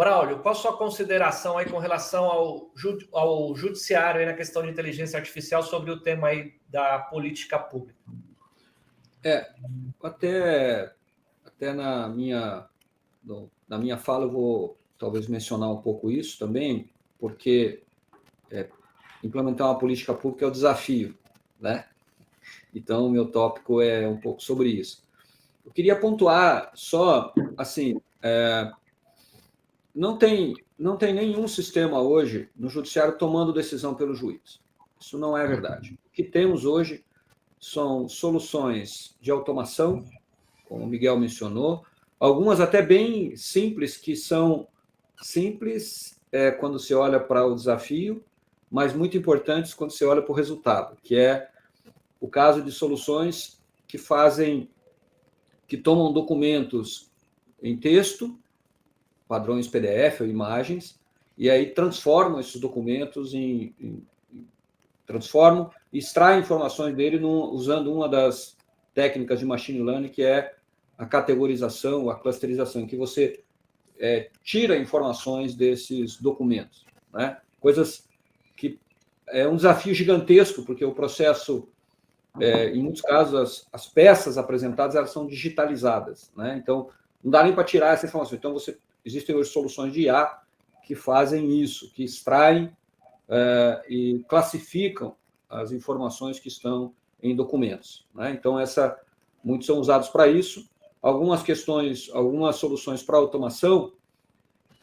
Braulio, qual a sua consideração aí com relação ao judiciário aí na questão de inteligência artificial sobre o tema aí da política pública? Até na minha fala eu vou talvez mencionar um pouco isso também, porque implementar uma política pública é o desafio, né? Então, o meu tópico é um pouco sobre isso. Eu queria pontuar só, assim, não tem nenhum sistema hoje no judiciário tomando decisão pelo juiz. Isso não é verdade. O que temos hoje são soluções de automação, como o Miguel mencionou, algumas até bem simples, que são simples quando se olha para o desafio, mas muito importantes quando se olha para o resultado, que é o caso de soluções que tomam documentos em texto, padrões PDF ou imagens, e aí transformam esses documentos transformam e extraem informações dele usando uma das técnicas de machine learning, que é a categorização, a clusterização, em que você tira informações desses documentos, né? Coisas que é um desafio gigantesco, porque o processo, em muitos casos, as peças apresentadas elas são digitalizadas, né? Então, não dá nem para tirar essa informação. Então, existem hoje soluções de IA que fazem isso, que extraem e classificam as informações que estão em documentos, né? Então, muitos são usados para isso. Algumas soluções para automação,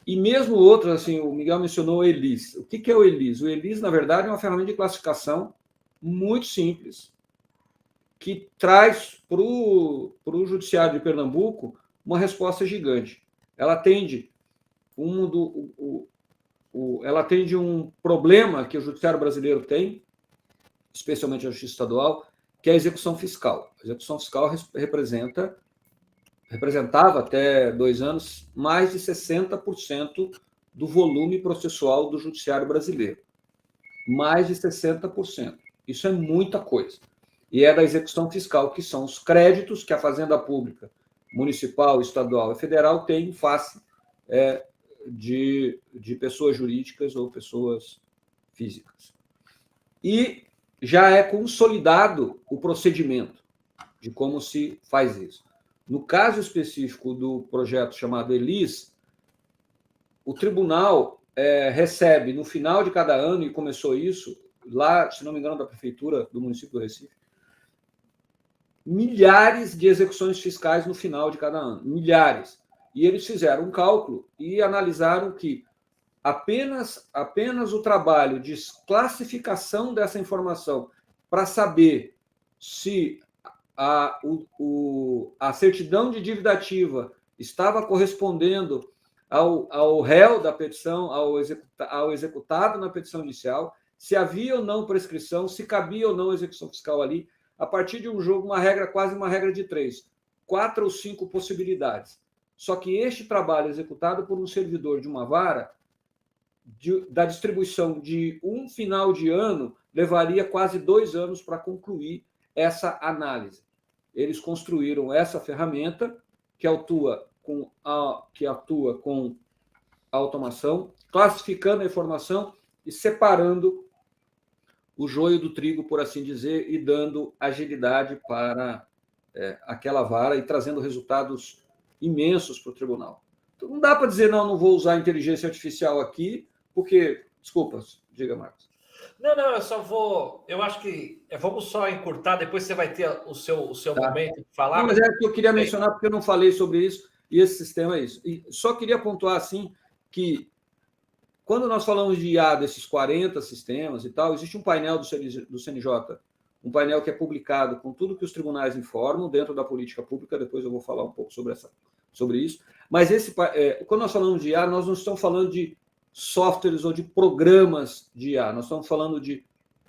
e mesmo outras, assim, o Miguel mencionou o ELIS. O que é o ELIS? O ELIS, na verdade, é uma ferramenta de classificação muito simples, que traz para o Judiciário de Pernambuco uma resposta gigante. Ela atende um problema que o Judiciário brasileiro tem, especialmente a Justiça Estadual, que é a execução fiscal. A execução fiscal representava até 2 anos mais de 60% do volume processual do judiciário brasileiro. Mais de 60%. Isso é muita coisa. E é da execução fiscal, que são os créditos que a Fazenda Pública, municipal, estadual e federal tem em face de pessoas jurídicas ou pessoas físicas. E já é consolidado o procedimento de como se faz isso. No caso específico do projeto chamado ELIS, o tribunal recebe, no final de cada ano, e começou isso, lá, se não me engano, da prefeitura do município do Recife, milhares de execuções fiscais no final de cada ano. Milhares. E eles fizeram um cálculo e analisaram que apenas o trabalho de classificação dessa informação para saber se a certidão de dívida ativa estava correspondendo ao réu da petição, ao executado na petição inicial, se havia ou não prescrição, se cabia ou não execução fiscal ali, a partir de um jogo, quase uma regra de 3, 4 ou 5 possibilidades. Só que este trabalho executado por um servidor de uma vara, da distribuição de um final de ano, levaria quase 2 anos para concluir essa análise. Eles construíram essa ferramenta que atua com a automação, classificando a informação e separando o joio do trigo, por assim dizer, e dando agilidade para aquela vara e trazendo resultados imensos para o tribunal. Então, não dá para dizer, não vou usar inteligência artificial aqui, porque... Desculpa, diga, Marcos. Não, eu só vou... Eu acho que... Vamos só encurtar, depois você vai ter o seu momento de falar. Não, mas é que eu queria mencionar, porque eu não falei sobre isso, e esse sistema é isso. E só queria pontuar, assim, que quando nós falamos de IA, desses 40 sistemas e tal, existe um painel do CNJ, um painel que é publicado com tudo que os tribunais informam dentro da política pública, depois eu vou falar um pouco sobre isso. Mas quando nós falamos de IA, nós não estamos falando de softwares ou de programas de IA, nós estamos falando de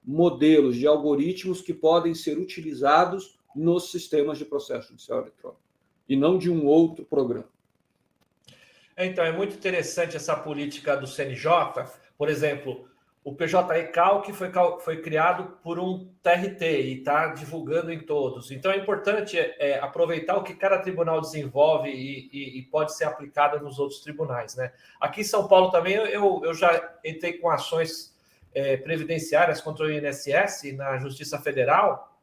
modelos, de algoritmos que podem ser utilizados nos sistemas de processo judicial eletrônico, e não de um outro programa. Então, é muito interessante essa política do CNJ. Por exemplo, o PJ-ECAL, que foi criado por um TRT e está divulgando em todos. Então, é importante aproveitar o que cada tribunal desenvolve e pode ser aplicado nos outros tribunais, né? Aqui em São Paulo também, eu já entrei com ações previdenciárias contra o INSS na Justiça Federal.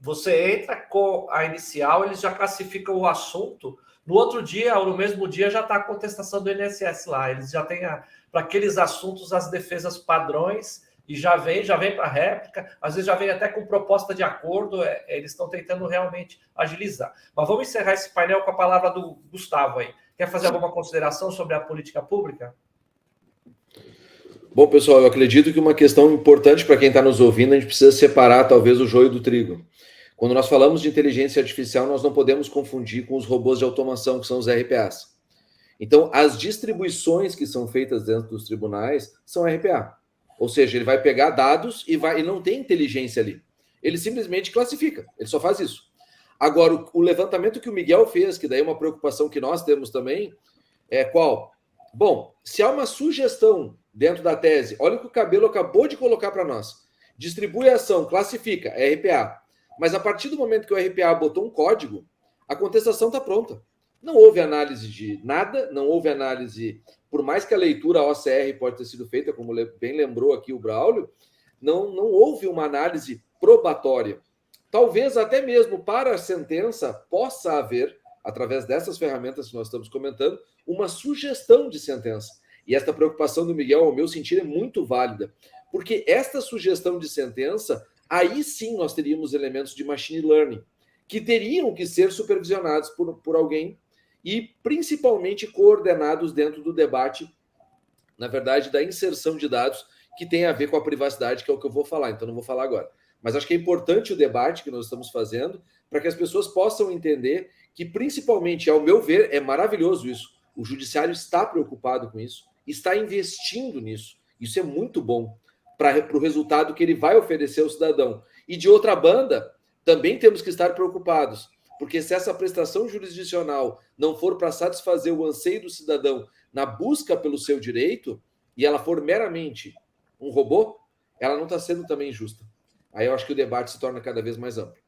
Você entra com a inicial, eles já classificam o assunto. No outro dia, ou no mesmo dia, já está a contestação do INSS lá. Eles já têm, para aqueles assuntos, as defesas padrões, e já vem para a réplica. Às vezes já vem até com proposta de acordo. Eles estão tentando realmente agilizar. Mas vamos encerrar esse painel com a palavra do Gustavo aí. Quer fazer alguma consideração sobre a política pública? Bom, pessoal, eu acredito que uma questão importante para quem está nos ouvindo, a gente precisa separar talvez o joio do trigo. Quando nós falamos de inteligência artificial, nós não podemos confundir com os robôs de automação, que são os RPAs. Então, as distribuições que são feitas dentro dos tribunais são RPA. Ou seja, ele vai pegar dados e não tem inteligência ali. Ele simplesmente classifica, ele só faz isso. Agora, o levantamento que o Miguel fez, que daí é uma preocupação que nós temos também, é qual? Bom, se há uma sugestão dentro da tese, olha o que o Cabelo acabou de colocar para nós. Distribui a ação, classifica, é RPA. Mas a partir do momento que o RPA botou um código, a contestação está pronta. Não houve análise de nada, não houve análise, por mais que a leitura OCR pode ter sido feita, como bem lembrou aqui o Braulio, não houve uma análise probatória. Talvez até mesmo para a sentença possa haver, através dessas ferramentas que nós estamos comentando, uma sugestão de sentença. E esta preocupação do Miguel, ao meu sentir, é muito válida, porque esta sugestão de sentença, aí sim nós teríamos elementos de machine learning, que teriam que ser supervisionados por alguém e principalmente coordenados dentro do debate, na verdade, da inserção de dados que tem a ver com a privacidade, que é o que eu vou falar, então não vou falar agora. Mas acho que é importante o debate que nós estamos fazendo para que as pessoas possam entender que, principalmente, ao meu ver, é maravilhoso isso. O judiciário está preocupado com isso, está investindo nisso. Isso é muito bom para o resultado que ele vai oferecer ao cidadão. E, de outra banda, também temos que estar preocupados, porque se essa prestação jurisdicional não for para satisfazer o anseio do cidadão na busca pelo seu direito, e ela for meramente um robô, ela não está sendo também justa. Aí eu acho que o debate se torna cada vez mais amplo.